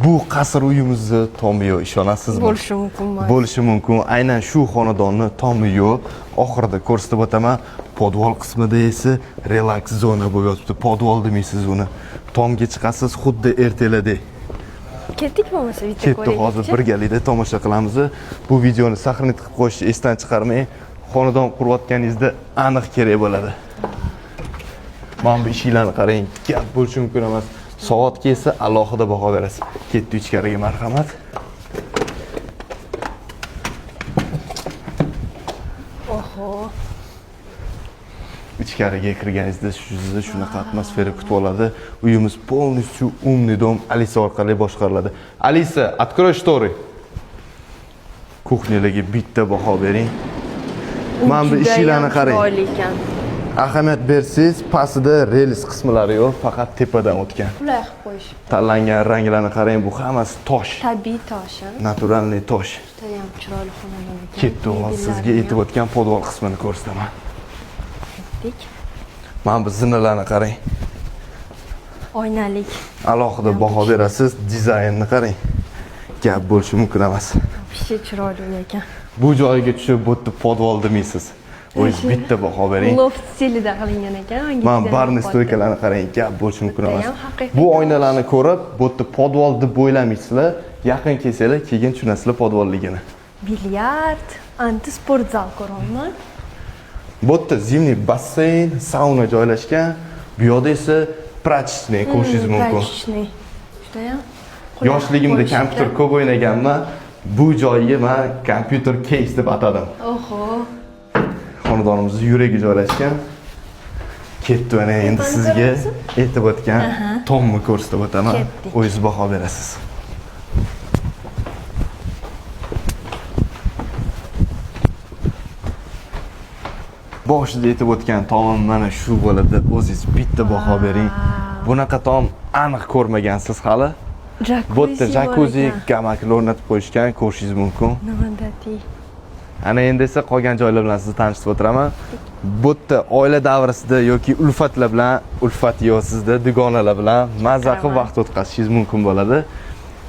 Bu qasr uyimizni tomi yo'q, ishonasizmi? Bo'lishi mumkin. Bo'lishi mumkin. Aynan shu xonadonni tomi yo'q. Oxirida ko'rsatib o'taman. Podvol qismida esa relaks zona bo'lib yotibdi. Podvol demaysiz uni. Tomga chiqasiz xuddi erteladek. Ketdik bo'lmasa bitta ko'raylik. Ketdik, hozir birgalikda tomosha qilamiz. Bu videoni saqlanib qo'yishni esdan chiqarmang. Xonadon qurayotganingizda aniq kerak bo'ladi. Mana bu ishinglarni qarang, gap bo'lishi mumkin emas. Soatga esa alohida baho berasiz. Ketdi ichkariga, marhamat. Oho. Ichkariga kirganingizda sizni shunaqa atmosfera kutib oladi. Uyimiz полностью умный дом Alisa orqali boshqariladi. Alisa, открой шторы. Kuxnyalarga bitta baho bering. Mana bu ishinglarni qarang. Ahamiyat bersangiz, pastida relis qismlari yo'q, faqat tepadan o'tgan. Qulay qilib qo'yishib. Tanlangan ranglarni qarang, bu hammasi tosh. Tabiiy tosh. Naturalniy tosh. Juda ham chiroyli xonadon ekan. Ketdi, hozir sizga aytib o'tgan podvol qismini ko'rsataman. Ketdik. Mana bu zinalarni qarang. Oynalik. Alohida baho berasiz, dizaynni qarang. Gap bo'lishi mumkin emas. Pishi chiroyli ekan. Bu joyga tushib bo'tdi podvol demaysiz. O'zingiz bitta baho bering. Loft stilida qilingan ekan. Mana barni stoykalarni qarang, gap bo'lishi mumkin emas. Bu oynalarni ko'rib, bo'tdi podvol deb o'ylamaysizlar. Yaqin kelsanglar, keyin tushunasizlar podvolligini. Bilyard, anti-sport zal ko'ryapman. Bo'tdi zimniy basseyn, sauna joylashgan. Bu yoqda esa prachniy ko'rishingiz mumkin. Prachniy. Juda ham Yoshligimda kompyuter ko'p o'ynaganman. Bu joyga men kompyuter case deb atadim. Oho. Xonadonimizning yuragi joylashgan. Ketdi mana endi sizga aytib o'tgan tomni ko'rsatib o'taman. O'zingiz baho berasiz. Boshida aytib o'tgan tomim mana shu bo'ladi. O'zingiz bitta baho bering. Bunaqa tom aniq ko'rmagansiz hali. Bo'tda jakuzi, gamaklar o'rnatib qo'yishgan, ko'rishingiz mumkin. Nodatiy. Ana endi esa qolgan joylar bilan sizni tanishtirib o'tiraman. Bo'tda oila davrasida yoki ulfatlar bilan, ulfat yo'q sizda, dugonalar bilan mazza qilib vaqt o'tkazishingiz mumkin bo'ladi.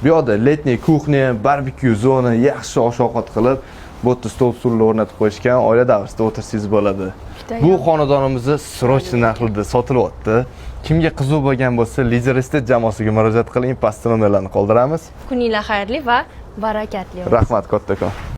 Bu yoqda letniy kuxnya, barbekyu zona, yaxshi osh-ovqat qilib, bo'tda stol-stullar o'rnatib qo'yishgan, oila davrasida o'tirsangiz bo'ladi. Bu xonadonimizni srochniy narxlarda sotilyapti. Kimga qiziq bo'lgan bo'lsa, Lizer Estate jamoasiga murojaat qiling, pastda nomerlarni qoldiramiz. Kuninglar xayrli va barakatli. Rahmat kattakon.